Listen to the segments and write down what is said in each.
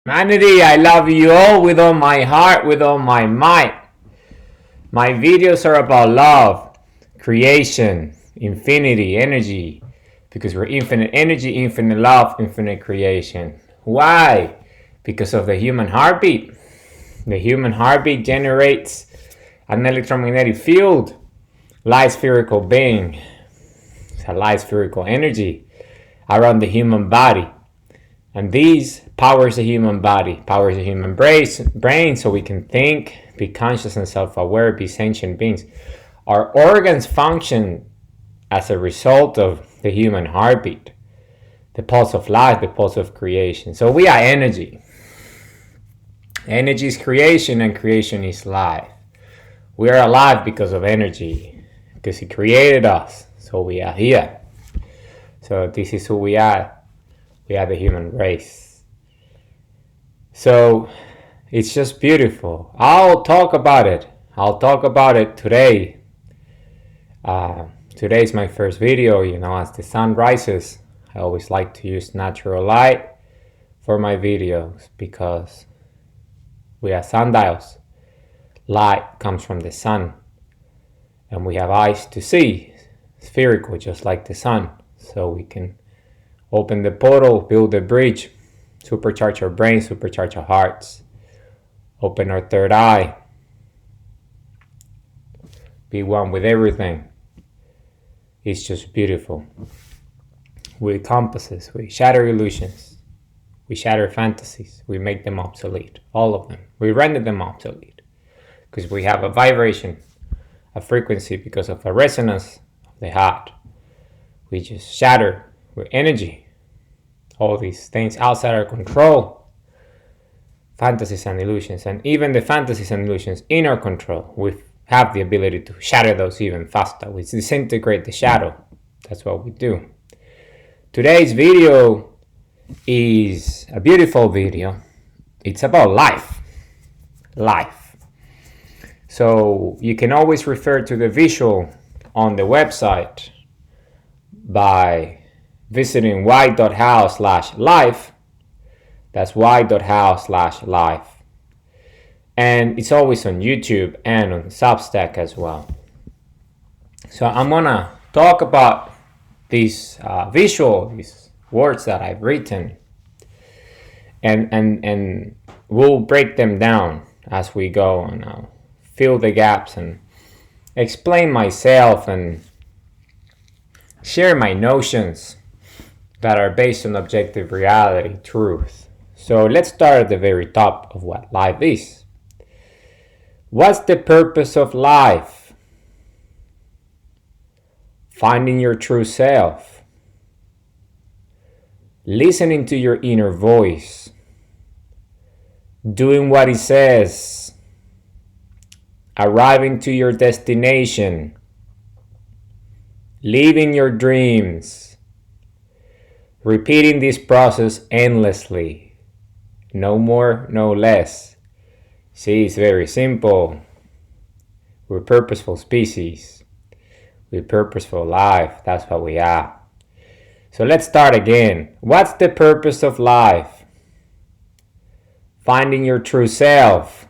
Humanity, I love you all with all my heart, with all my might. My videos are about love, creation, infinity, energy, because we're infinite energy, infinite love, infinite creation. Why? Because of the human heartbeat. The human heartbeat generates an electromagnetic field, light spherical being. It's a light spherical energy around the human body. And these powers the human body, powers the human brain so we can think, be conscious and self-aware, be sentient beings. Our organs function as a result of the human heartbeat, the pulse of life, the pulse of creation. So we are energy. Energy is creation and creation is life. We are alive because of energy, because He created us, so we are here. So this is who we are. We are the human race. So it's just beautiful. I'll talk about it. I'll talk about it today. Today's my first video. As the sun rises, I always like to use natural light for my videos because we are sundials. Light comes from the sun, and we have eyes to see, spherical, just like the sun, so we can open the portal, build the bridge, supercharge our brains, supercharge our hearts, open our third eye, be one with everything. It's just beautiful. With compasses, we shatter illusions, we shatter fantasies, we make them obsolete, all of them. We render them obsolete because we have a vibration, a frequency, because of a resonance of the heart. We just shatter with energy all these things outside our control, fantasies and illusions, and even the fantasies and illusions in our control. We have the ability to shatter those even faster. We disintegrate the shadow. That's what we do. Today's video is a beautiful video. It's about life. So you can always refer to the visual on the website by visiting y.how/life. That's y.how/life. And it's always on YouTube and on Substack as well. So I'm gonna talk about these these words that I've written, and we'll break them down as we go, and I'll fill the gaps and explain myself and share my notions that are based on objective reality, truth. So let's start at the very top of what life is. What's the purpose of life? Finding your true self. Listening to your inner voice. Doing what it says. Arriving to your destination. Living your dreams. Repeating this process endlessly. No more, no less. See, it's very simple. We're purposeful species. We're purposeful life. That's what we are. So let's start again. What's the purpose of life? Finding your true self.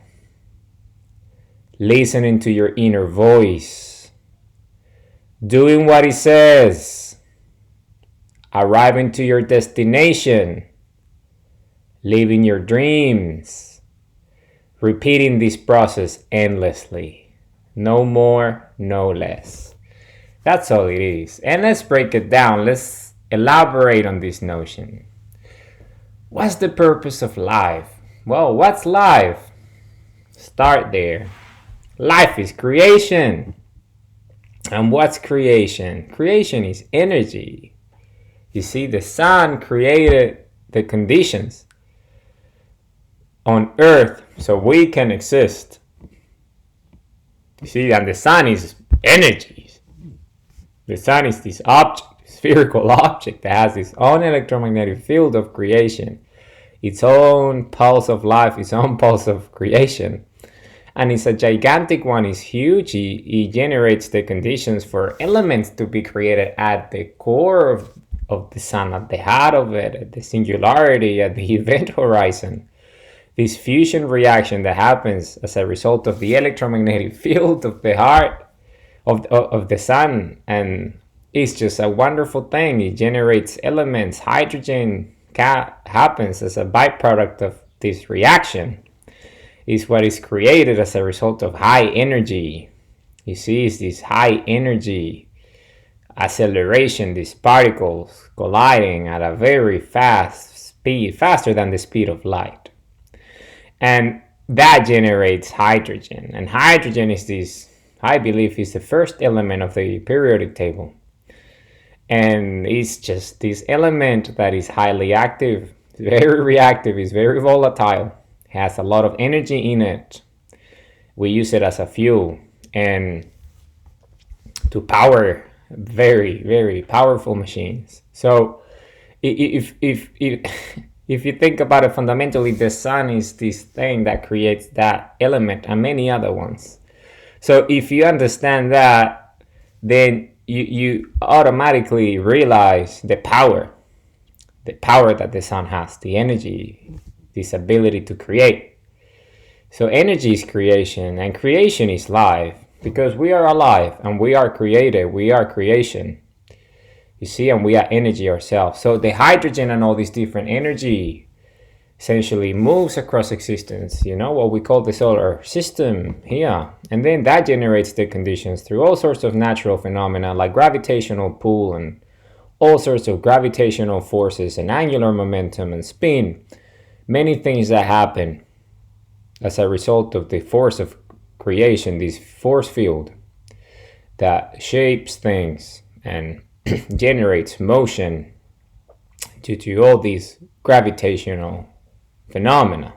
Listening to your inner voice. Doing what it says. Arriving to your destination. Living your dreams. Repeating this process endlessly. No more, no less. That's all it is. And let's break it down. Let's elaborate on this notion. What's the purpose of life? Well, what's life? Start there. Life is creation. And what's creation? Creation is energy. You see, the sun created the conditions on earth so we can exist. You see, and the sun is energy. The sun is this object, spherical object that has its own electromagnetic field of creation, its own pulse of life, its own pulse of creation. And it's a gigantic one, it's huge. It generates the conditions for elements to be created at the core of the sun, at the heart of it, at the singularity, at the event horizon. this fusion reaction that happens as a result of the electromagnetic field of the heart of the sun, and it's just a wonderful thing. It generates elements. Hydrogen happens as a byproduct of this reaction. Is what is created as a result of high energy. You see, it's this high energy acceleration, these particles colliding at a very fast speed, faster than the speed of light. And that generates hydrogen. And hydrogen is this, I believe, is the first element of the periodic table. And it's just this element that is highly active, very reactive, is very volatile, has a lot of energy in it. We use it as a fuel and to power very, very powerful machines. So if you think about it fundamentally, the sun is this thing that creates that element and many other ones. So if you understand that, then you automatically realize the power that the sun has, the energy, this ability to create. So energy is creation, and creation is life, because we are alive and we are created, we are creation. You see, and we are energy ourselves. So the hydrogen and all this different energy essentially moves across existence, what we call the solar system here. And then that generates the conditions through all sorts of natural phenomena like gravitational pull and all sorts of gravitational forces and angular momentum and spin. Many things that happen as a result of the force of creation, this force field that shapes things and generates motion due to all these gravitational phenomena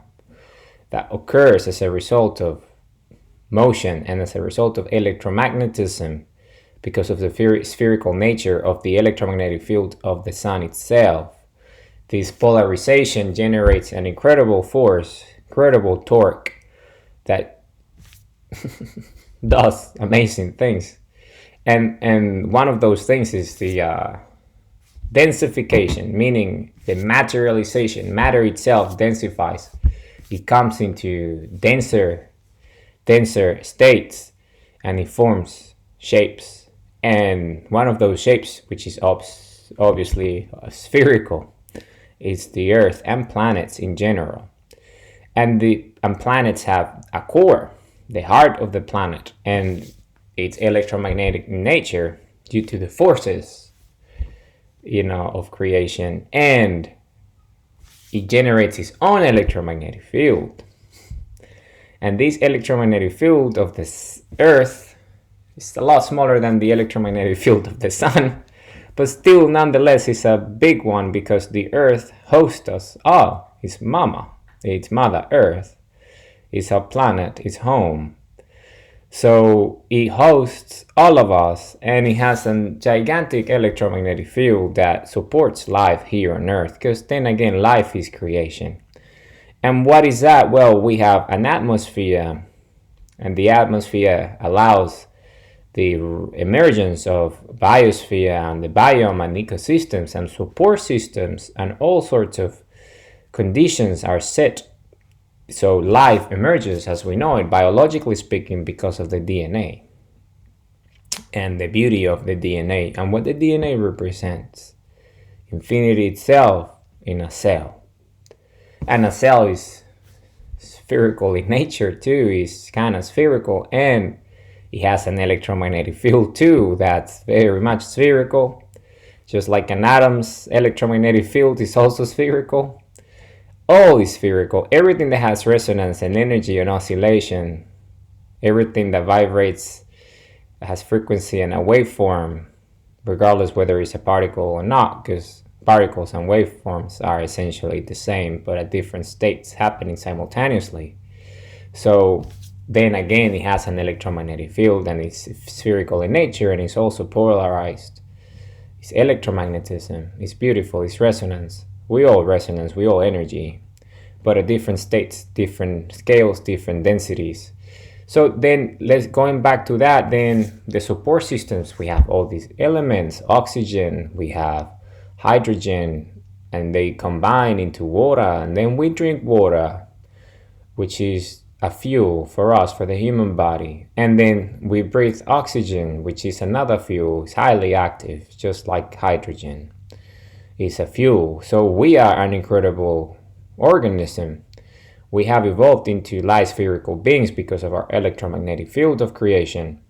that occurs as a result of motion and as a result of electromagnetism because of the spherical nature of the electromagnetic field of the sun itself. This polarization generates an incredible force, incredible torque that does amazing things. And one of those things is the densification, meaning the materialization. Matter itself densifies. It comes into denser states and it forms shapes. And one of those shapes, which is obviously spherical, is the Earth and planets in general. And planets have a core, the heart of the planet, and its electromagnetic nature due to the forces of creation, and it generates its own electromagnetic field. And this electromagnetic field of the Earth is a lot smaller than the electromagnetic field of the sun, but still nonetheless is a big one because the Earth hosts us all. It's Mother Earth. It's our planet, it's home. So it hosts all of us, and it has a gigantic electromagnetic field that supports life here on Earth, because then again, life is creation. And what is that? Well, we have an atmosphere, and the atmosphere allows the emergence of biosphere and the biome and ecosystems and support systems, and all sorts of conditions are set so life emerges as we know it, biologically speaking, because of the DNA and the beauty of the DNA and what the DNA represents. Infinity itself in a cell. And a cell is spherical in nature too, is kind of spherical, and it has an electromagnetic field too that's very much spherical. Just like an atom's electromagnetic field is also spherical. All is spherical. Everything that has resonance and energy and oscillation, everything that vibrates, has frequency and a waveform, regardless whether it's a particle or not, because particles and waveforms are essentially the same, but at different states happening simultaneously. So then again, it has an electromagnetic field, and it's spherical in nature, and it's also polarized. It's electromagnetism. It's beautiful. It's resonance. We all resonance, we all energy, but at different states, different scales, different densities. So then going back to that, then the support systems, we have all these elements, oxygen, we have hydrogen, and they combine into water, and then we drink water. which is a fuel for us, for the human body. And then we breathe oxygen, which is another fuel. It's highly active, just like hydrogen. It's a fuel. So we are an incredible organism. We have evolved into light spherical beings because of our electromagnetic field of creation.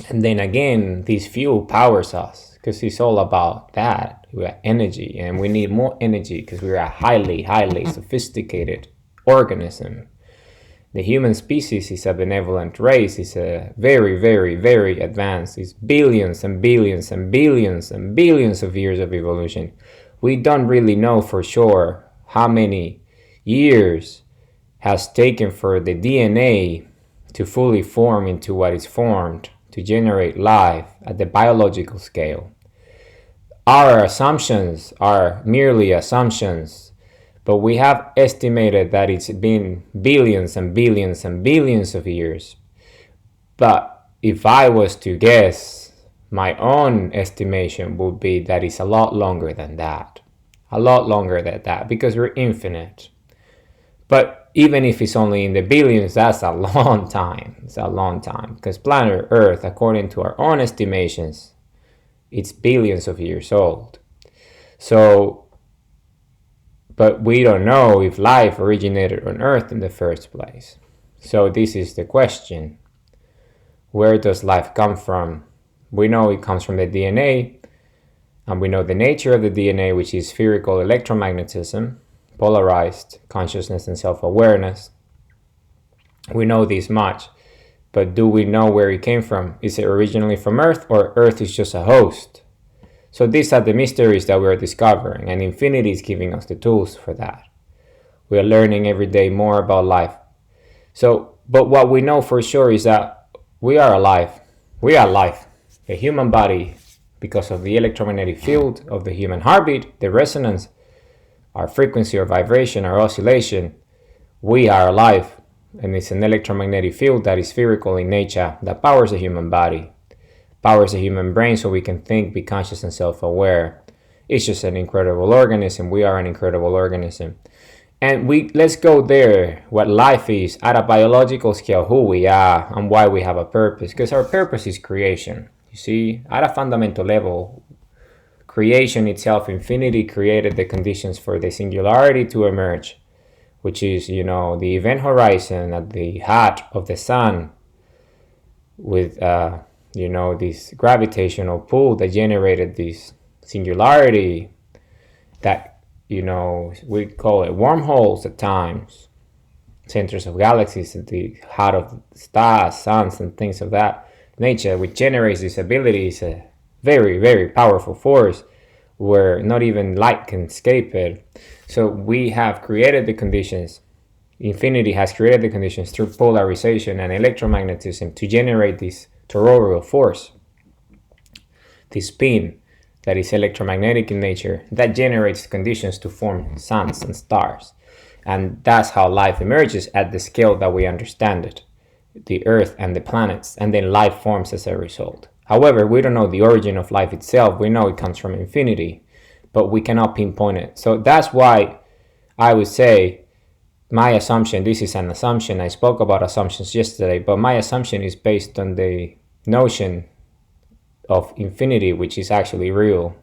And then again, this fuel powers us because it's all about that. We have energy, and we need more energy because we're a highly, highly sophisticated organism. The human species is a benevolent race. It's a very, very, very advanced. It's billions and billions and billions and billions of years of evolution. We don't really know for sure how many years has taken for the DNA to fully form into what is formed, to generate life at the biological scale. Our assumptions are merely assumptions, but we have estimated that it's been billions and billions and billions of years. But if I was to guess, my own estimation would be that it's a lot longer than that. A lot longer than that, because we're infinite. But even if it's only in the billions, that's a long time. It's a long time, because planet Earth, according to our own estimations, it's billions of years old. So, but we don't know if life originated on Earth in the first place. So this is the question. Where does life come from? We know it comes from the DNA, and we know the nature of the DNA, which is spherical electromagnetism, polarized consciousness and self-awareness. We know this much, but do we know where it came from? Is it originally from Earth, or Earth is just a host? So these are the mysteries that we're discovering, and infinity is giving us the tools for that. We are learning every day more about life. So, but what we know for sure is that we are alive. We are life. The human body, because of the electromagnetic field of the human heartbeat, the resonance, our frequency or vibration, our oscillation, we are alive. And it's an electromagnetic field that is spherical in nature, that powers the human body, powers the human brain, so we can think, be conscious and self-aware. It's just an incredible organism. We are an incredible organism. And let's go there, what life is at a biological scale, who we are and why we have a purpose. Because our purpose is creation. You see, at a fundamental level, creation itself, infinity, created the conditions for the singularity to emerge, which is, the event horizon at the heart of the sun with, this gravitational pull that generated this singularity that, we call it wormholes at times, centers of galaxies at the heart of stars, suns, and things of that nature, which generates this ability. Is a very, very powerful force where not even light can escape it. So we have created the conditions, infinity has created the conditions through polarization and electromagnetism to generate this toroidal force, this spin that is electromagnetic in nature, that generates conditions to form suns and stars. And that's how life emerges at the scale that we understand it, the Earth and the planets, and then life forms as a result. However, we don't know the origin of life itself. We know it comes from infinity, but we cannot pinpoint it. So that's why I would say my assumption, this is an assumption, I spoke about assumptions yesterday, but my assumption is based on the notion of infinity, which is actually real.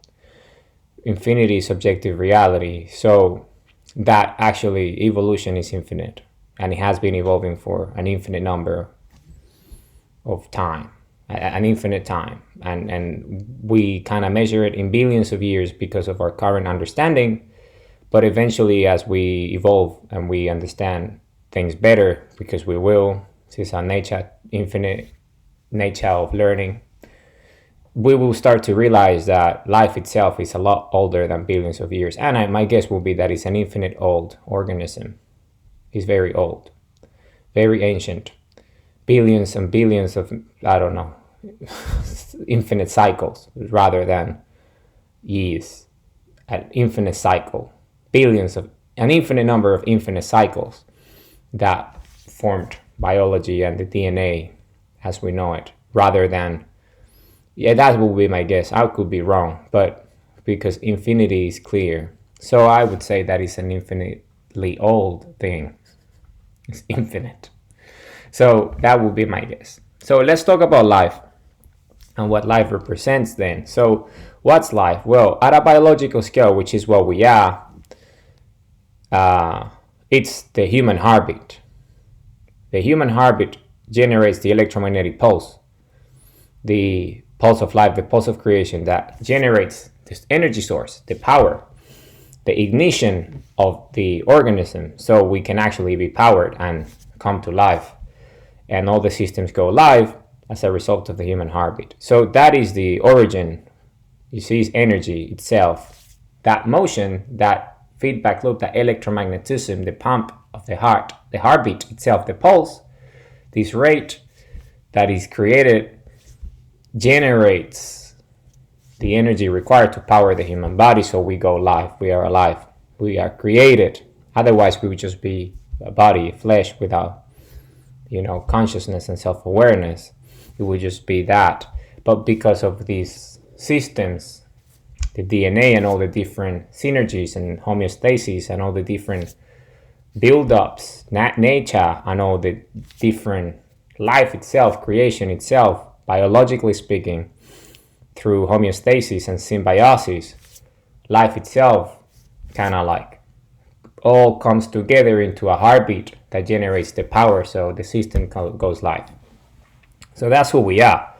Infinity is objective reality. So that actually evolution is infinite, and it has been evolving for an infinite number of time, an infinite time. And we kind of measure it in billions of years because of our current understanding. But eventually, as we evolve and we understand things better, because we will, this is our nature, infinite nature of learning, we will start to realize that life itself is a lot older than billions of years. And my guess will be that it's an infinite old organism. It's very old, very ancient. Billions and billions of, infinite cycles rather than years. An infinite cycle. An infinite number of infinite cycles that formed biology and the DNA as we know it, rather than, that will be my guess. I could be wrong, but because infinity is clear. So I would say that it's an infinitely old thing. It's infinite. So that would be my guess. So let's talk about life and what life represents then. So what's life? Well, at a biological scale, which is what we are, it's the human heartbeat. The human heartbeat generates the electromagnetic pulse, the pulse of life, the pulse of creation that generates this energy source, the power, the ignition of the organism, so we can actually be powered and come to life. And all the systems go live as a result of the human heartbeat. So that is the origin. You see, it's energy itself. That motion, that feedback loop, that electromagnetism, the pump of the heart, the heartbeat itself, the pulse, this rate that is created generates the energy required to power the human body, so we go live, we are alive, we are created. Otherwise we would just be a body, flesh, without consciousness and self-awareness. It would just be that. But because of these systems, the DNA and all the different synergies and homeostasis and all the different build-ups, nature and all the different life itself, creation itself, biologically speaking, through homeostasis and symbiosis, life itself kind of like all comes together into a heartbeat that generates the power, so the system goes live. So that's who we are.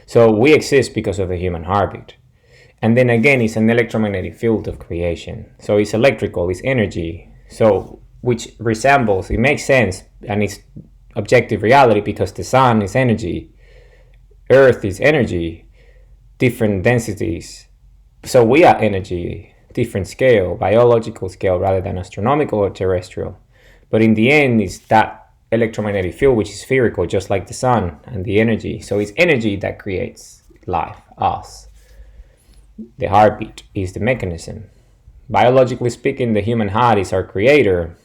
So we exist because of the human heartbeat. And then again, it's an electromagnetic field of creation. So it's electrical, it's energy. So which resembles, it makes sense, and it's objective reality because the sun is energy, earth is energy, different densities. So we are energy, different scale, biological scale rather than astronomical or terrestrial. But in the end, it's that electromagnetic field which is spherical, just like the sun and the energy. So it's energy that creates life, us. The heartbeat is the mechanism. Biologically speaking, the human heart is our creator.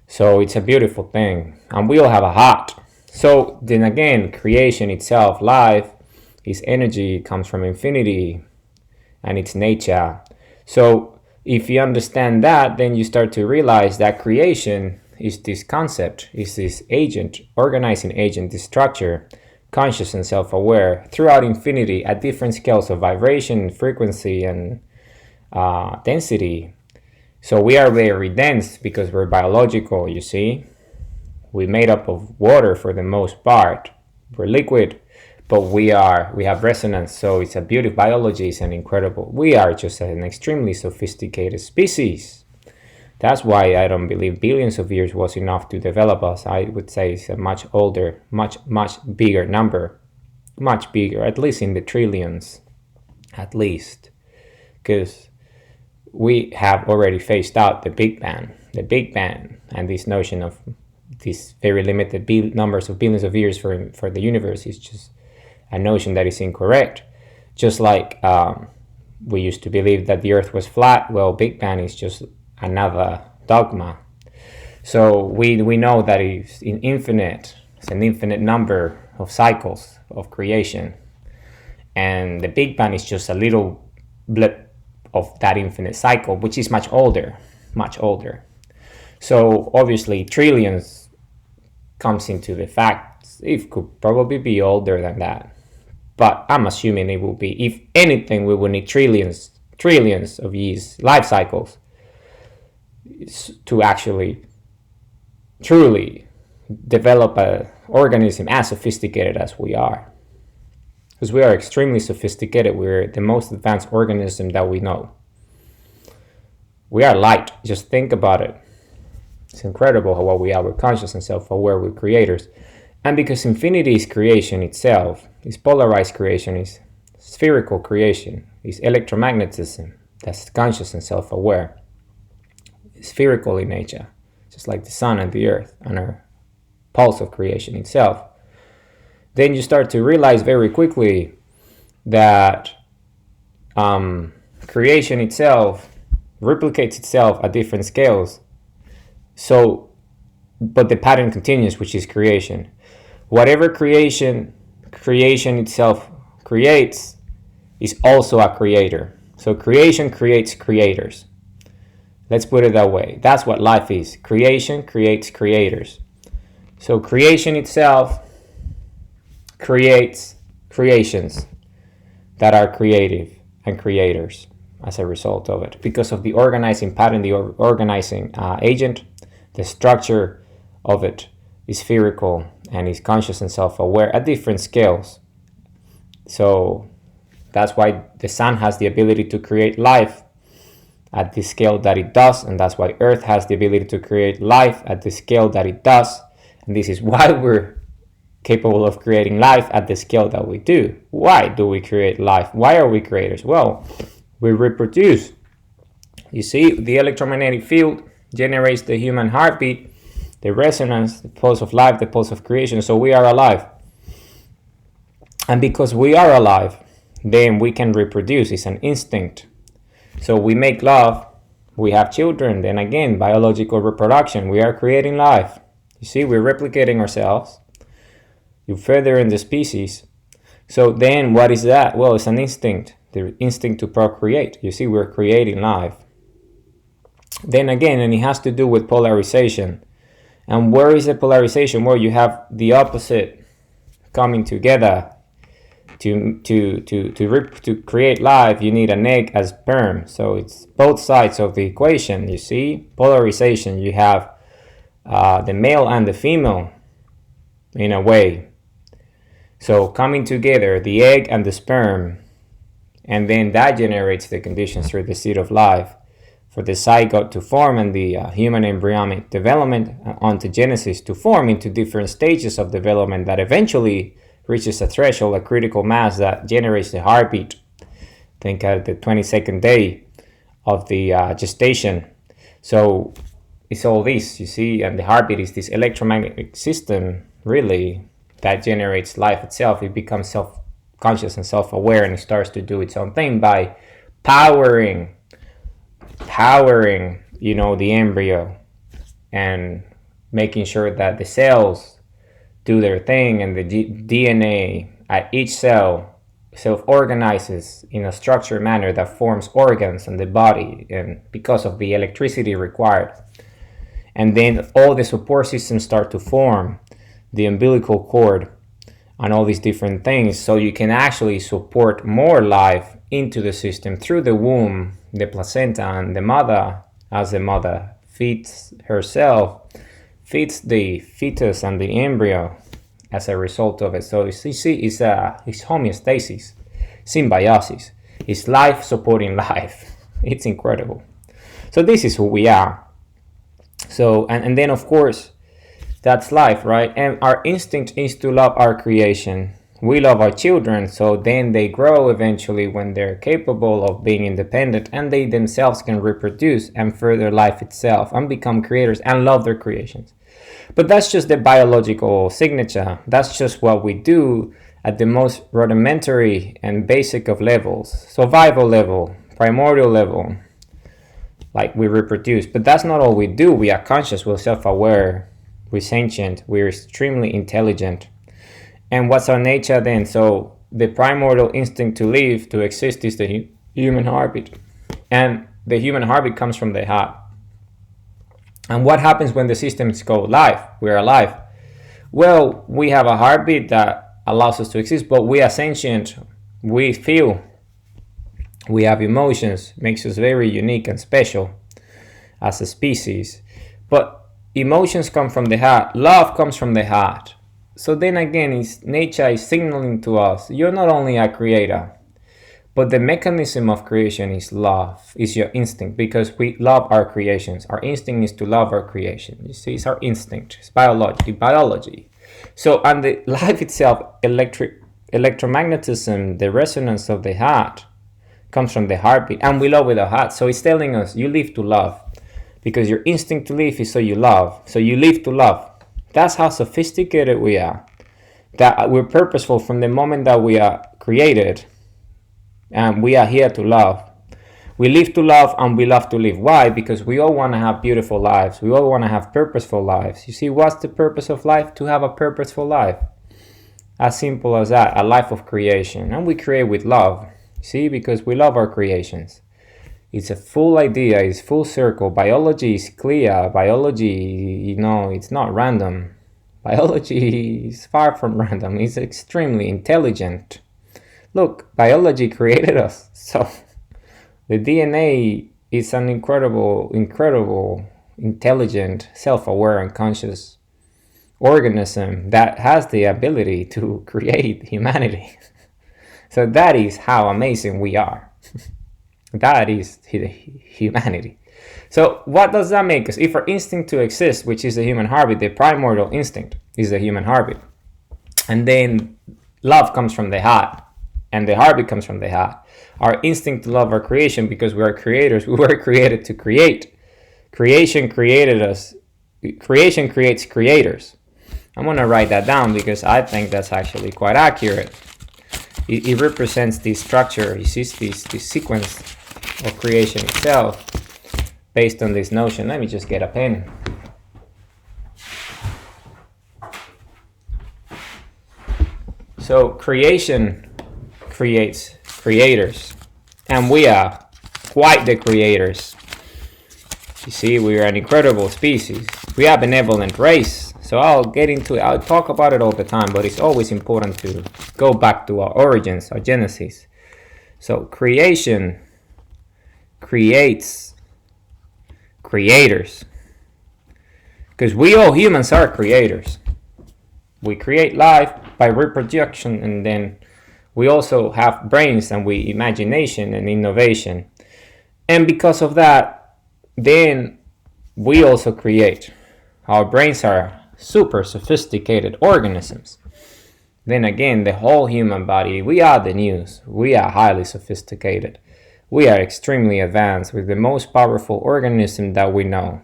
So it's a beautiful thing. And we all have a heart. So then again, creation itself, life, is energy, comes from infinity, and it's nature. So if you understand that, then you start to realize that creation is this concept, is this agent, organizing agent, this structure, conscious and self-aware, throughout infinity at different scales of vibration, frequency, and density. So we are very dense because we're biological, you see. We're made up of water for the most part. We're liquid, but we have resonance, so it's a beauty. Biology is an incredible. We are just an extremely sophisticated species. That's why I don't believe billions of years was enough to develop us. I would say it's a much older, much bigger number, much bigger, at least in the trillions, at least, because we have already phased out the Big Bang, and this notion of these very limited numbers of billions of years for the universe is just a notion that is incorrect. Just like we used to believe that the earth was flat, well, Big Bang is just another dogma. So we know that it's an infinite number of cycles of creation, and the Big Bang is just a little blip of that infinite cycle, which is much older. So obviously trillions comes into the fact. It could probably be older than that, but I'm assuming it will be. If anything, we will need trillions of years, life cycles, to actually truly develop an organism as sophisticated as we are. Because we are extremely sophisticated. We're the most advanced organism that we know. We are light. Just think about it. It's incredible how what we are. We're conscious and self-aware. We're creators. And because infinity is creation itself, is polarized creation, is spherical creation, is electromagnetism, that's conscious and self-aware, spherical in nature, just like the sun and the earth and our pulse of creation itself, then you start to realize very quickly that creation itself replicates itself at different scales. So, but the pattern continues, which is creation. Whatever creation itself creates is also a creator. So creation creates creators. Let's put it that way. That's what life is. Creation creates creators. So creation itself creates creations that are creative and creators as a result of it, because of the organizing pattern, the organizing agent. The structure of it is spherical and is conscious and self-aware at different scales. So that's why the sun has the ability to create life at the scale that it does, and that's why Earth has the ability to create life at the scale that it does. And this is why we're capable of creating life at the scale that we do. Why do we create life? Why are we creators? Well, we reproduce. You see, the electromagnetic field generates the human heartbeat, the resonance, the pulse of life, the pulse of creation. So we are alive. And because we are alive, then we can reproduce. It's an instinct. So we make love, we have children, then again, biological reproduction, we are creating life. You see, we're replicating ourselves. You further in the species. So then what is that? Well, it's an instinct, the instinct to procreate. You see, we're creating life. Then again, and it has to do with polarization. And where is the polarization? Where you have the opposite coming together. To create life, you need an egg as sperm. So it's both sides of the equation. You see, polarization. You have the male and the female, in a way. So coming together, the egg and the sperm, and then that generates the conditions through the seed of life for the zygote to form and the human embryonic development ontogenesis to form into different stages of development that eventually reaches a threshold, a critical mass that generates the heartbeat. Think at the 22nd day of the gestation. So it's all this, you see, and the heartbeat is this electromagnetic system, really, that generates life itself. It becomes self-conscious and self-aware, and it starts to do its own thing by powering, you know, the embryo, and making sure that the cells do their thing, and the DNA at each cell self-organizes in a structured manner that forms organs in the body, and because of the electricity required. And then all the support systems start to form, the umbilical cord and all these different things, so you can actually support more life into the system through the womb, the placenta, and the mother, as the mother feeds herself, feeds the fetus and the embryo as a result of it. So you see, it's homeostasis, symbiosis. It's life supporting life. It's incredible. So this is who we are. So, and then of course, that's life, right? And our instinct is to love our creation. We love our children, so then they grow eventually when they're capable of being independent, and they themselves can reproduce and further life itself and become creators and love their creations. But that's just the biological signature. That's just what we do at the most rudimentary and basic of levels. Survival level, primordial level, like we reproduce. But that's not all we do. We are conscious, we're self-aware, we're sentient, we're extremely intelligent. And what's our nature then? So the primordial instinct to live, to exist, is the human heartbeat. And the human heartbeat comes from the heart. And what happens when the systems go live? We're alive. Well, we have a heartbeat that allows us to exist, but we are sentient. We feel. We have emotions. Makes us very unique and special as a species. But emotions come from the heart. Love comes from the heart. So then again, nature is signaling to us, you're not only a creator, but the mechanism of creation is love, is your instinct, because we love our creations. Our instinct is to love our creation. You see, it's our instinct, it's biology. So, and the life itself, electromagnetism, the resonance of the heart, comes from the heartbeat, and we love with our heart. So it's telling us, you live to love, because your instinct to live is so you love. So you live to love. That's how sophisticated we are. That we're purposeful from the moment that we are created. And we are here to love. We live to love, and we love to live. Why? Because we all want to have beautiful lives. We all want to have purposeful lives. You see, what's the purpose of life? To have a purposeful life. As simple as that. A life of creation. And we create with love. See, because we love our creations. It's a full idea, it's full circle. Biology is clear. Biology, it's not random. Biology is far from random. It's extremely intelligent. Look, biology created us. So the DNA is an incredible, intelligent, self-aware and conscious organism that has the ability to create humanity. So that is how amazing we are. That is humanity. So what does that make us? If our instinct to exist, which is the human heartbeat, the primordial instinct is the human heartbeat, and then love comes from the heart, and the heartbeat comes from the heart. Our instinct to love our creation, because we are creators. We were created to create. Creation created us. Creation creates creators. I'm going to write that down because I think that's actually quite accurate. It represents the structure, it sees this sequence of creation itself based on this notion. Let me just get a pen. So creation creates creators, and we are quite the creators. You see, we are an incredible species. We are a benevolent race. So I'll talk about it all the time, but it's always important to go back to our origins, our genesis. So creation creates creators. Because we all humans are creators. We create life by reproduction, and then we also have brains and imagination and innovation. And because of that, then we also create. Our brains are super sophisticated organisms. Then again, the whole human body, we are the news. We are highly sophisticated. We are extremely advanced with the most powerful organism that we know.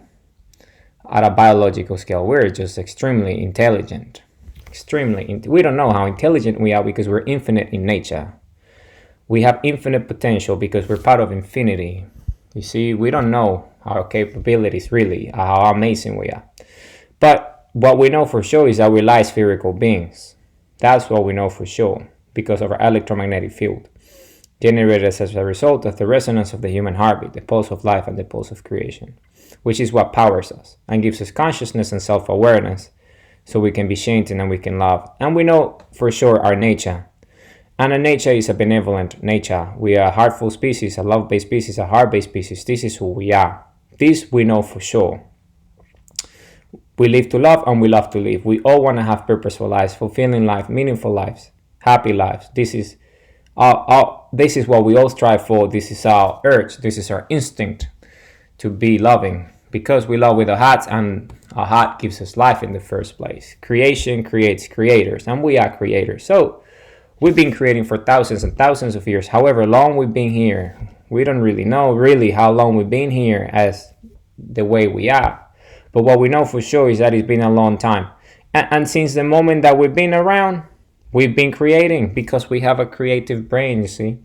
At a biological scale, we're just extremely intelligent. We don't know how intelligent we are because we're infinite in nature. We have infinite potential because we're part of infinity. You see, we don't know our capabilities really, how amazing we are. But what we know for sure is that we lie spherical beings. That's what we know for sure because of our electromagnetic field, generated as a result of the resonance of the human heartbeat, the pulse of life and the pulse of creation, which is what powers us and gives us consciousness and self-awareness so we can be sentient and we can love. And we know for sure our nature. And our nature is a benevolent nature. We are a heartful species, a love-based species, a heart-based species. This is who we are. This we know for sure. We live to love and we love to live. We all want to have purposeful lives, fulfilling life, meaningful lives, happy lives. This is what we all strive for. This is our urge. This is our instinct to be loving because we love with our hearts, and our heart gives us life in the first place. Creation creates creators, and we are creators. So we've been creating for thousands and thousands of years. However long we've been here, we don't really know how long we've been here as the way we are. But what we know for sure is that it's been a long time. And since the moment that we've been around, we've been creating because we have a creative brain, you see.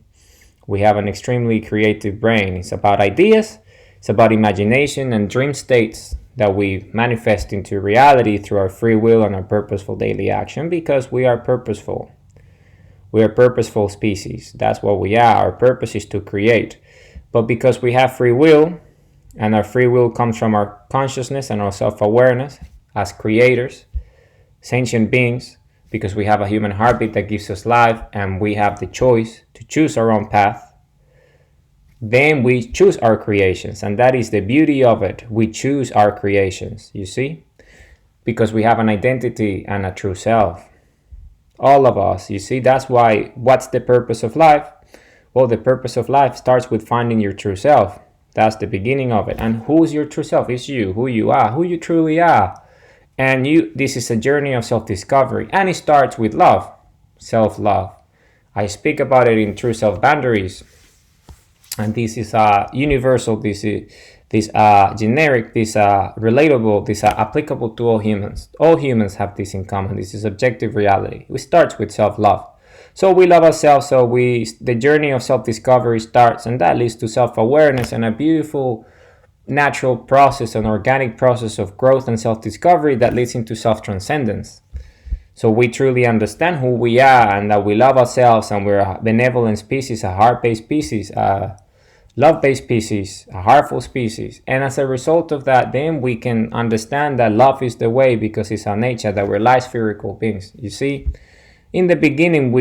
We have an extremely creative brain. It's about ideas, it's about imagination and dream states that we manifest into reality through our free will and our purposeful daily action because we are purposeful. We are a purposeful species. That's what we are. Our purpose is to create. But because we have free will, and our free will comes from our consciousness and our self-awareness as creators, sentient beings, because we have a human heartbeat that gives us life and we have the choice to choose our own path, then we choose our creations. And that is the beauty of it. We choose our creations, you see, because we have an identity and a true self. All of us, you see, that's why, what's the purpose of life? Well, the purpose of life starts with finding your true self. That's the beginning of it. And who's your true self? It's you, who you are, who you truly are. And this is a journey of self-discovery. And it starts with love, self-love. I speak about it in True Self Boundaries. And this is universal, this generic, this relatable, this applicable to all humans. All humans have this in common. This is objective reality. It starts with self-love. So we love ourselves, so the journey of self-discovery starts, and that leads to self-awareness and a beautiful natural process, an organic process of growth and self-discovery that leads into self-transcendence. So we truly understand who we are and that we love ourselves and we're a benevolent species, a heart-based species, a love-based species, a heartful species. And as a result of that, then we can understand that love is the way, because it's our nature, that we're light spherical beings. You see, in the beginning,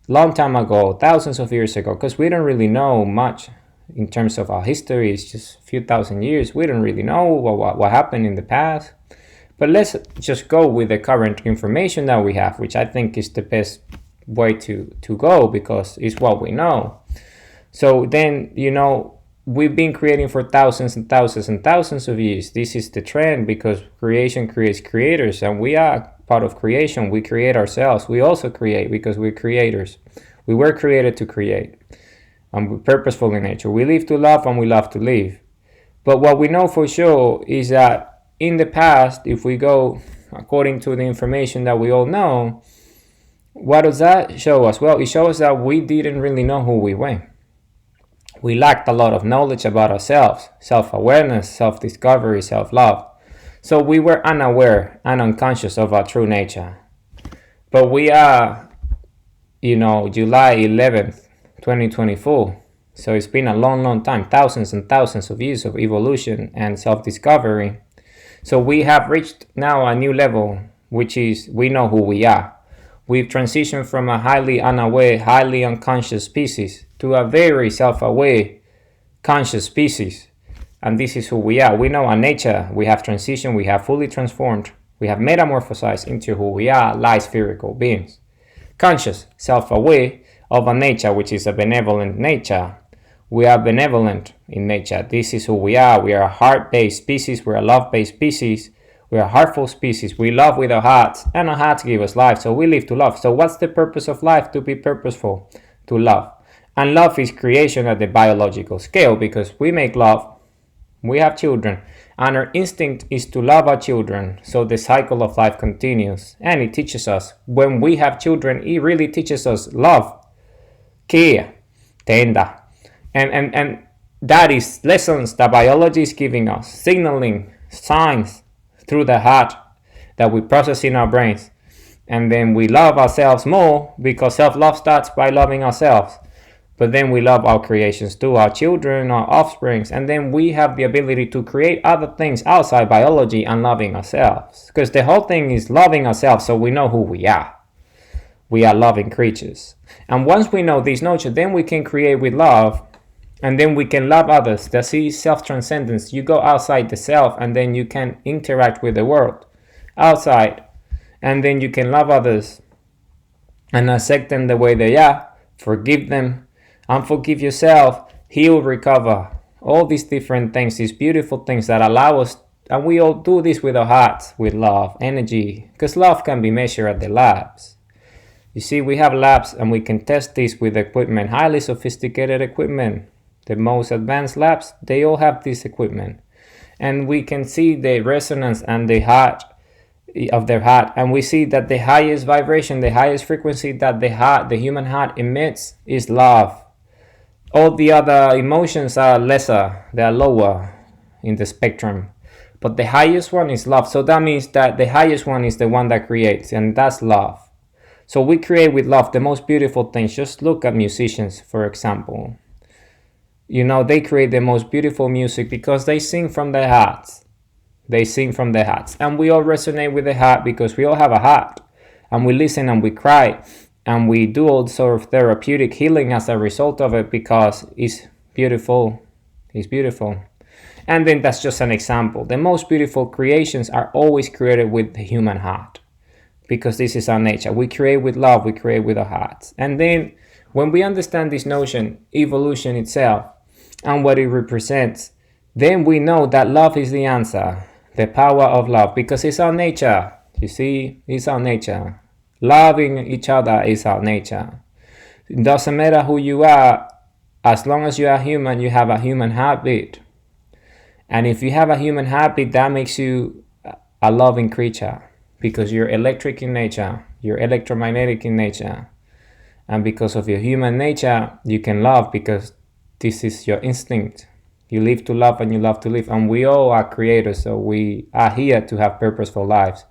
long time ago, thousands of years ago, because we don't really know much in terms of our history, it's just a few thousand years. We don't really know what happened in the past. But let's just go with the current information that we have, which I think is the best way to go, because it's what we know. So then, we've been creating for thousands and thousands and thousands of years. This is the trend, because creation creates creators, and we are part of creation. We create ourselves. We also create because we're creators. We were created to create, and we're purposeful in nature. We live to love, and we love to live. But what we know for sure is that in the past, if we go according to the information that we all know, what does that show us? Well, it shows that we didn't really know who we were. We lacked a lot of knowledge about ourselves, self-awareness, self-discovery, self-love. So we were unaware and unconscious of our true nature. But we are, July 11th, 2024. So it's been a long, long time, thousands and thousands of years of evolution and self-discovery. So we have reached now a new level, which is we know who we are. We've transitioned from a highly unaware, highly unconscious species to a very self-aware, conscious species. And this is who we are. We know our nature. We have transitioned. We have fully transformed. We have metamorphosized into who we are, light spherical beings. Conscious, self-aware of a nature, which is a benevolent nature. We are benevolent in nature. This is who we are. We are a heart-based species. We're a love-based species. We're a heartful species. We love with our hearts, and our hearts give us life. So we live to love. So what's the purpose of life? To be purposeful, to love. And love is creation at the biological scale, because we make love. We have children, and our instinct is to love our children. So the cycle of life continues, and it teaches us. When we have children, it really teaches us love, care, tender. And that is lessons that biology is giving us, signaling signs through the heart that we process in our brains. And then we love ourselves more, because self-love starts by loving ourselves. But then we love our creations too, our children, our offsprings. And then we have the ability to create other things outside biology and loving ourselves. Because the whole thing is loving ourselves, so we know who we are. We are loving creatures. And once we know this notion, then we can create with love. And then we can love others. That's self-transcendence. You go outside the self, and then you can interact with the world outside. And then you can love others and accept them the way they are. Forgive them and forgive yourself. Heal, recover. All these different things, these beautiful things that allow us. And we all do this with our hearts, with love, energy. Because love can be measured at the labs. You see, we have labs, and we can test this with equipment, highly sophisticated equipment. The most advanced labs, they all have this equipment. And we can see the resonance and the heart of their heart. And we see that the highest vibration, the highest frequency that the human heart emits is love. All the other emotions are lesser, they are lower in the spectrum. But the highest one is love. So that means that the highest one is the one that creates, and that's love. So we create with love the most beautiful things. Just look at musicians, for example. They create the most beautiful music because they sing from their hearts. They sing from their hearts. And we all resonate with the heart because we all have a heart. And we listen and we cry. And we do all sort of therapeutic healing as a result of it, because it's beautiful. It's beautiful. And then that's just an example. The most beautiful creations are always created with the human heart, because this is our nature. We create with love. We create with our hearts. And then when we understand this notion, evolution itself, and what it represents, then we know that love is the answer, the power of love, because it's our nature. You see, it's our nature. Loving each other is our nature. It doesn't matter who you are, as long as you are human, you have a human heartbeat. And if you have a human heartbeat, that makes you a loving creature, because you're electric in nature, you're electromagnetic in nature. And because of your human nature, you can love, because this is your instinct. You live to love and you love to live. And we all are creators, so we are here to have purposeful lives.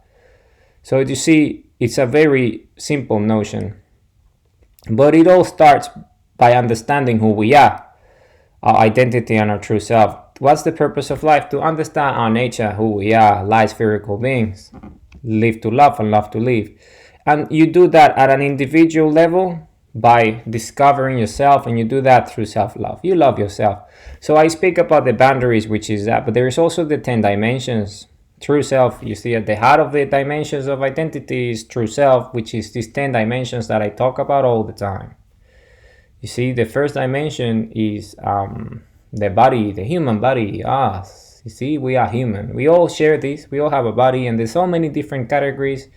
So you see, it's a very simple notion. But it all starts by understanding who we are. our identity and our true self. What's the purpose of life? To understand our nature, who we are, light spherical beings. Live to love and love to live. And you do that at an individual level by discovering yourself, and you do that through self-love. You love yourself. So I speak about the boundaries, which is that, but there is also the 10 dimensions. True self, you see, at the heart of the dimensions of identity is true self, which is these 10 dimensions that I talk about all the time. You see, the first dimension is the body, the human body, us. You see, we are human. We all share this. We all have a body, and there's so many different categories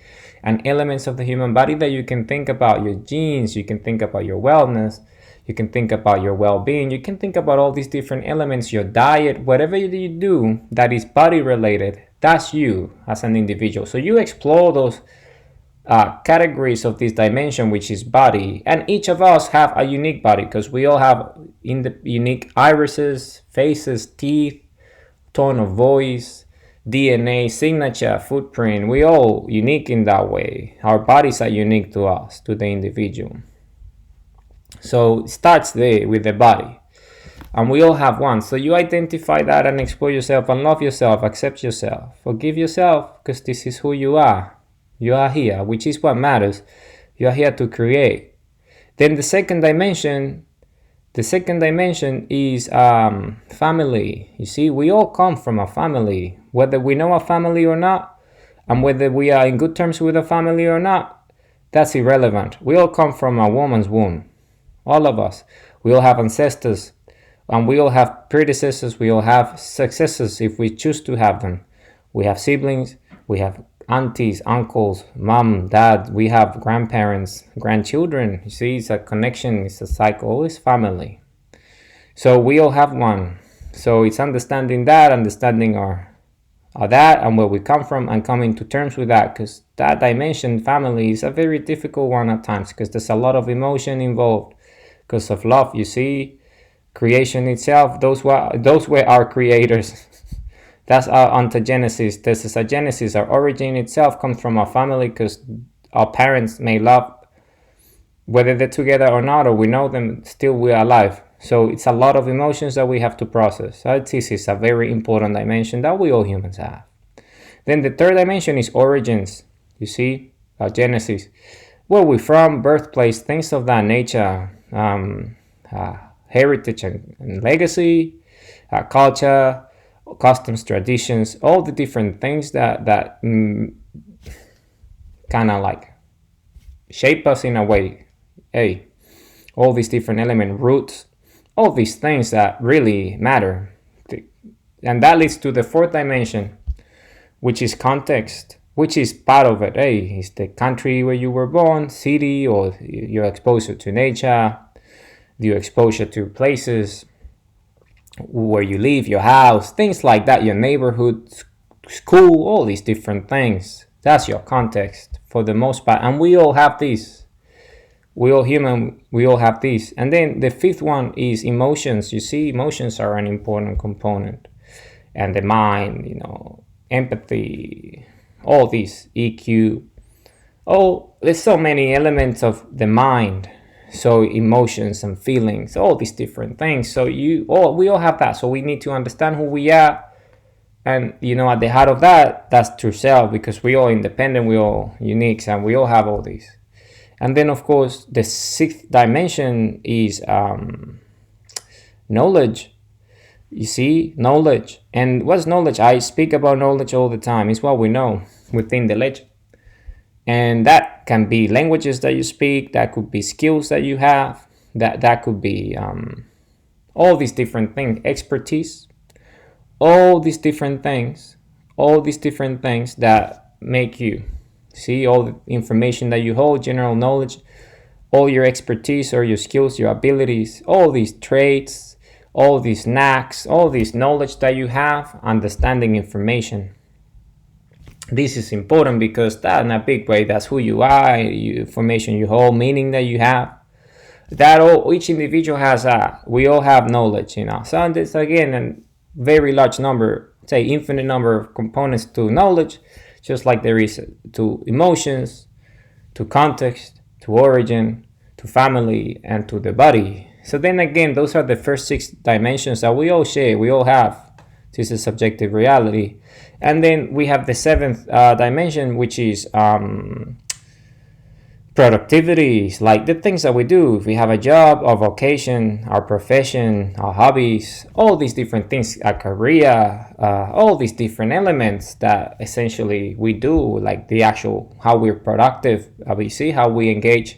and elements of the human body that you can think about. Your genes, you can think about your wellness, you can think about your well-being, you can think about all these different elements, your diet, whatever you do that is body related, that's you as an individual. So you explore those categories of this dimension, which is body, and each of us have a unique body because we all have unique irises, faces, teeth, tone of voice, DNA, signature, footprint. We all unique in that way. Our bodies are unique to us, to the individual. So it starts there with the body, and we all have one. So you identify that and explore yourself and love yourself, accept yourself, forgive yourself, because this is who you are. You are here, which is what matters. You are here to create. Then the second dimension is family. You see, we all come from a family, whether we know a family or not, and whether we are in good terms with a family or not, that's irrelevant. We all come from a woman's womb, all of us. We all have ancestors, and we all have predecessors. We all have successors if we choose to have them. We have siblings, we have aunties, uncles, mom, dad, we have grandparents, grandchildren. You see, it's a connection, it's a cycle, it's family. So we all have one. So it's understanding that, understanding our that and where we come from, and coming to terms with that, because that dimension, family, is a very difficult one at times, because there's a lot of emotion involved because of love. You see, creation itself, those were our creators. That's our ontogenesis. This is a genesis. Our origin itself comes from our family, because our parents may love, whether they're together or not, or we know them, still we are alive. So it's a lot of emotions that we have to process. So this is a very important dimension that we all humans have. Then the third dimension is origins. You see, our genesis. Where we're from, birthplace, things of that nature, heritage and legacy, culture, customs, traditions, all the different things that kind of like shape us in a way. Hey, all these different element roots, all these things that really matter. And that leads to the fourth dimension, which is context, which is part of it. Hey, it's the country where you were born, city, or your exposure to nature, your exposure to places, where you live, your house, things like that, your neighborhood, school, all these different things. That's your context for the most part. And we all have this. We all human, we all have this. And then the fifth one is emotions. You see, emotions are an important component. And the mind, empathy, all these, EQ. Oh, there's so many elements of the mind. So emotions and feelings, all these different things. So we all have that. So we need to understand who we are. And, at the heart of that, that's true self, because we all independent, we all unique, and we all have all these. And then, of course, the sixth dimension is knowledge. You see, knowledge. And what's knowledge? I speak about knowledge all the time. It's what we know within the legend. And that can be languages that you speak, that could be skills that you have, that could be all these different things, expertise, all these different things that make you. See, all the information that you hold, general knowledge, all your expertise or your skills, your abilities, all these traits, all these knacks, all this knowledge that you have, understanding information. This is important because that, in a big way, that's who you are, information you hold, meaning that you have. Each individual has we all have knowledge, So there's, again, a very large number, say infinite number of components to knowledge, just like there is to emotions, to context, to origin, to family, and to the body. So then again, those are the first 6 dimensions that we all share, we all have. This is subjective reality. And then we have the 7th dimension, which is productivity, like the things that we do. If we have a job, our vocation, our profession, our hobbies, all these different things, a career, all these different elements that essentially we do, like the actual, how we're productive, we see how we engage,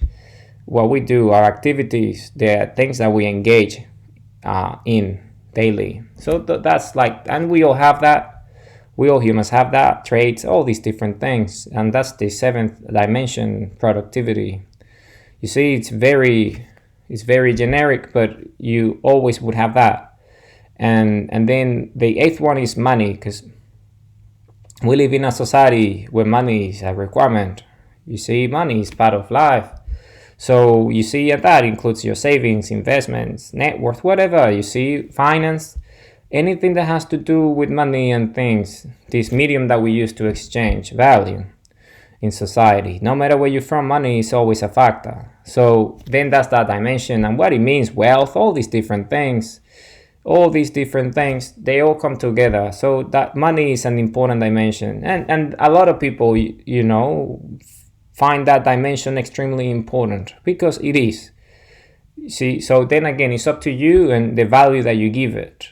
what we do, our activities, the things that we engage in daily. So that's like, and we all have that. We all humans have that, traits, all these different things. And that's the 7th dimension, productivity. You see, it's very generic, but you always would have that. And then the 8th one is money, because we live in a society where money is a requirement. You see, money is part of life. So you see, and that includes your savings, investments, net worth, whatever. You see, finance. Anything that has to do with money and things, this medium that we use to exchange value in society. No matter where you're from, money is always a factor. So then that's that dimension, and what it means, wealth, all these different things, they all come together. So that money is an important dimension. And a lot of people, find that dimension extremely important, because it is. See, so then again, it's up to you and the value that you give it.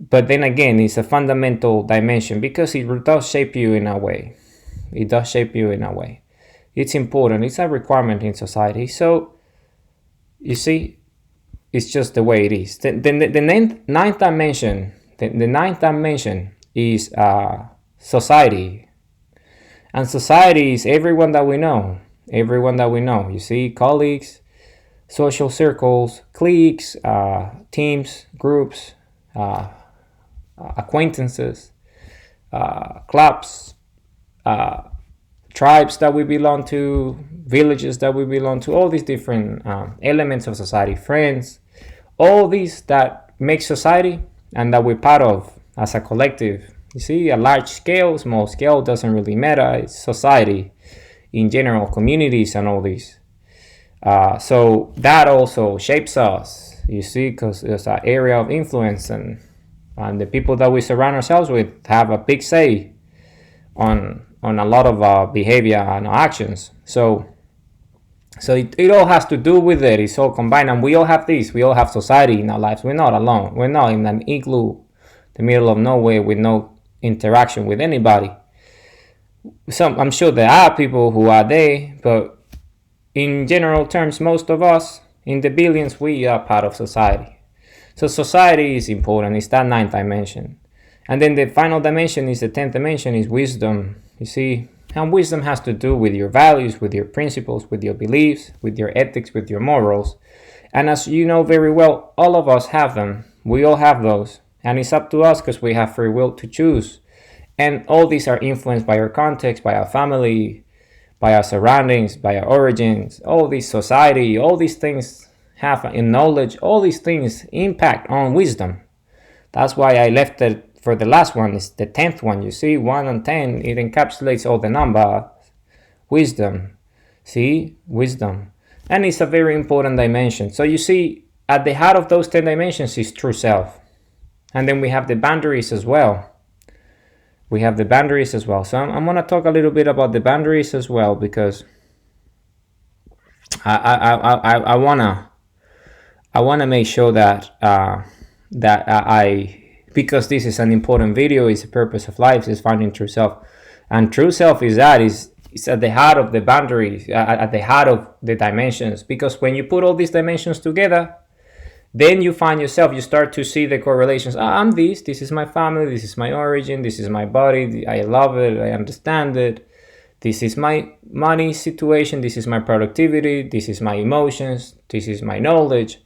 But then again, it's a fundamental dimension, because it does shape you in a way. It's important. It's a requirement in society. So, you see, it's just the way it is. The ninth dimension, the ninth dimension is society. And society is everyone that we know. You see, colleagues, social circles, cliques, teams, groups, acquaintances, clubs, tribes that we belong to, villages that we belong to, all these different elements of society, friends, all these that make society and that we're part of as a collective. You see, a large scale, small scale, doesn't really matter. It's society in general, communities and all these. So that also shapes us, you see, because there's an area of influence, and the people that we surround ourselves with have a big say on a lot of our behavior and our actions. So it all has to do with it. It's all combined, and we all have this. We all have society in our lives. We're not alone. We're not in an igloo, the middle of nowhere, with no interaction with anybody. I'm sure there are people who are there, but in general terms, most of us, in the billions, we are part of society. So society is important. It's that 9th dimension. And then the final dimension is the 10th dimension, is wisdom. You see, and wisdom has to do with your values, with your principles, with your beliefs, with your ethics, with your morals. And as you know very well, all of us have them. We all have those. And it's up to us, because we have free will to choose. And all these are influenced by our context, by our family, by our surroundings, by our origins, all this society, all these things have in knowledge, all these things impact on wisdom. That's why I left it for the last one. It's the 10th one. You see, 1 and 10, it encapsulates all the number. Wisdom. See, wisdom. And it's a very important dimension. So you see, at the heart of those 10 dimensions is true self. And then we have the boundaries as well. So I'm going to talk a little bit about the boundaries as well, because I want to make sure that because this is an important video, it's the purpose of life, is finding true self. And true self is at the heart of the boundaries, at the heart of the dimensions. Because when you put all these dimensions together, then you find yourself, you start to see the correlations. I'm this is my family, this is my origin, this is my body, I love it, I understand it. This is my money situation, this is my productivity, this is my emotions, this is my knowledge,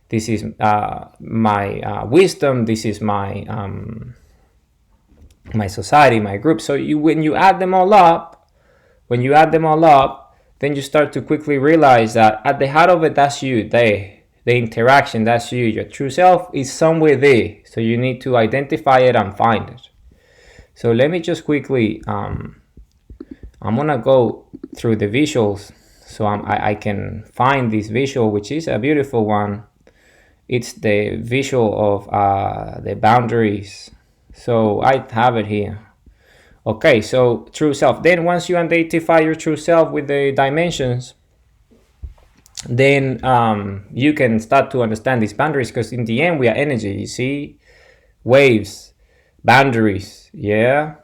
this is my wisdom, this is my my society, my group. So when you add them all up, then you start to quickly realize that at the heart of it, that's you, the interaction, that's you. Your true self is somewhere there. So you need to identify it and find it. So let me just quickly, I'm going to go through the visuals so I can find this visual, which is a beautiful one. It's the visual of the boundaries. So I have it here. Okay, so true self. Then once you identify your true self with the dimensions, then you can start to understand these boundaries, because in the end we are energy. You see, waves, boundaries. Yeah.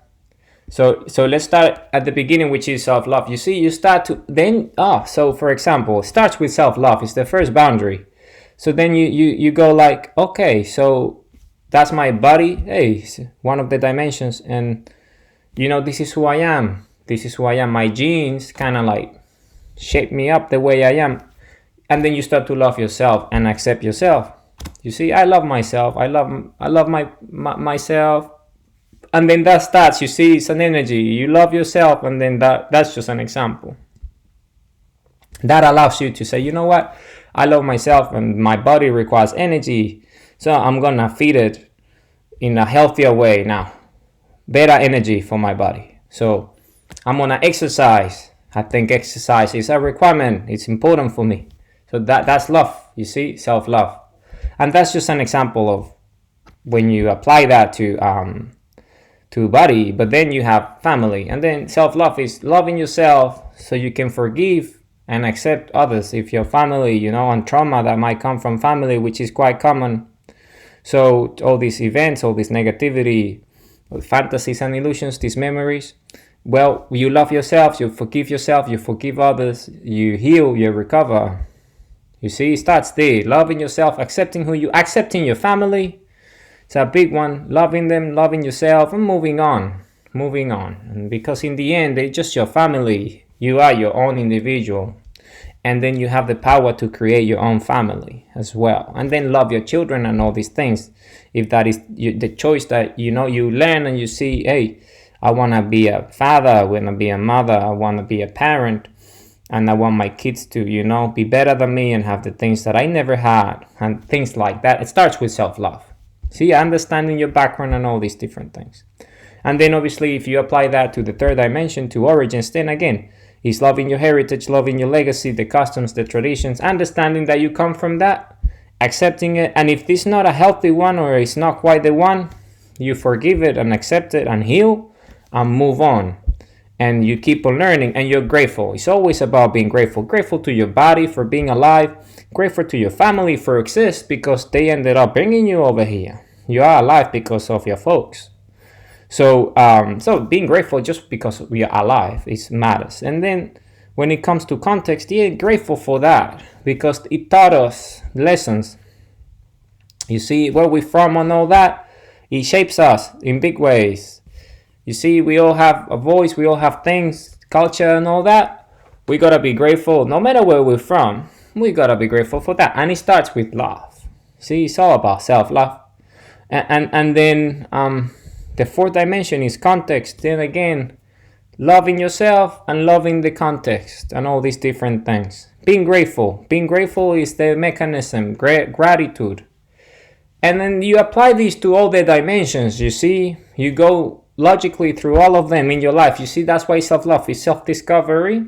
So let's start at the beginning, which is self-love. You see, you start to then so for example, it starts with self-love. It's the first boundary. So then you go like, okay, so that's my body. Hey, it's one of the dimensions, and this is who I am. This is who I am. My genes kind of like shape me up the way I am. And then you start to love yourself and accept yourself. You see, I love myself. I love myself. And then that starts, you see, it's an energy. You love yourself, and then that's just an example. That allows you to say, you know what? I love myself, and my body requires energy. So I'm going to feed it in a healthier way now. Better energy for my body. So I'm going to exercise. I think exercise is a requirement. It's important for me. So that's love, you see, self-love. And that's just an example of when you apply that to body. But then you have family, and then self-love is loving yourself so you can forgive and accept others. If your family, and trauma that might come from family, which is quite common. So all these events, all this negativity, fantasies and illusions, these memories, well, you love yourself, you forgive others, you heal, you recover. You see, it starts there. Loving yourself, accepting accepting your family. It's a big one. Loving them, loving yourself, and moving on. And because in the end, they're just your family. You are your own individual. And then you have the power to create your own family as well. And then love your children and all these things. If that is the choice that, you learn and you see, hey, I want to be a father, I want to be a mother, I want to be a parent. And I want my kids to, be better than me and have the things that I never had and things like that. It starts with self-love. See, understanding your background and all these different things. And then obviously if you apply that to the third dimension, to origins, then again, it's loving your heritage, loving your legacy, the customs, the traditions, understanding that you come from that, accepting it. And if this is not a healthy one or it's not quite the one, you forgive it and accept it and heal and move on. And you keep on learning, and you're grateful. It's always about being grateful. Grateful to your body for being alive. Grateful to your family for existing, because they ended up bringing you over here. You are alive because of your folks. So being grateful just because we are alive, it matters. And then when it comes to context, yeah, grateful for that, because it taught us lessons. You see, where we're from and all that, it shapes us in big ways. You see, we all have a voice, we all have things, culture and all that. We gotta be grateful, no matter where we're from. We gotta be grateful for that. And it starts with love. See, it's all about self-love. And then the fourth dimension is context. Then again, loving yourself and loving the context and all these different things. Being grateful. Being grateful is the mechanism, gratitude. And then you apply these to all the dimensions, you see. You go logically through all of them in your life. You see, that's why self-love is self-discovery,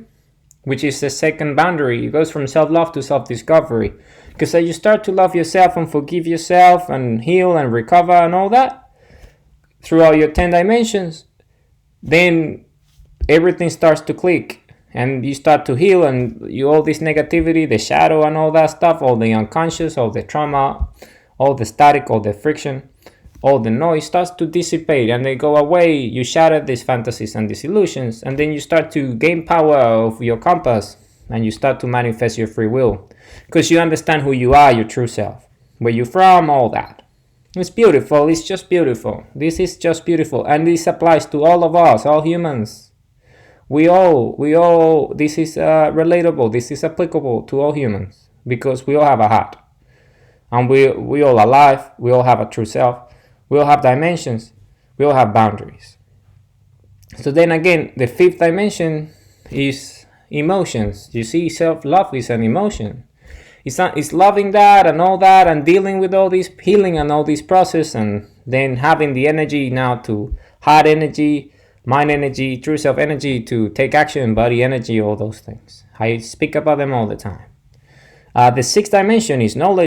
which is the second boundary. It goes from self-love to self-discovery. Because as you start to love yourself and forgive yourself and heal and recover and all that, throughout your 10 dimensions, then everything starts to click. And you start to heal, and all this negativity, the shadow and all that stuff, all the unconscious, all the trauma, all the static, all the friction, all the noise starts to dissipate, and they go away. You shatter these fantasies and these illusions, and then you start to gain power of your compass, and you start to manifest your free will, because you understand who you are, your true self, where you're from, all that. It's beautiful. It's just beautiful. This is just beautiful, and this applies to all of us, all humans. We all. This is relatable. This is applicable to all humans, because we all have a heart, and we all alive. We all have a true self. We all have dimensions. We all have boundaries. So then again, the fifth dimension is emotions. You see, self-love is an emotion. It's loving that and all that, and dealing with all this healing and all this process, and then having the energy now to heart energy, mind energy, true self energy to take action, body energy, all those things. I speak about them all the time. The sixth dimension is knowledge.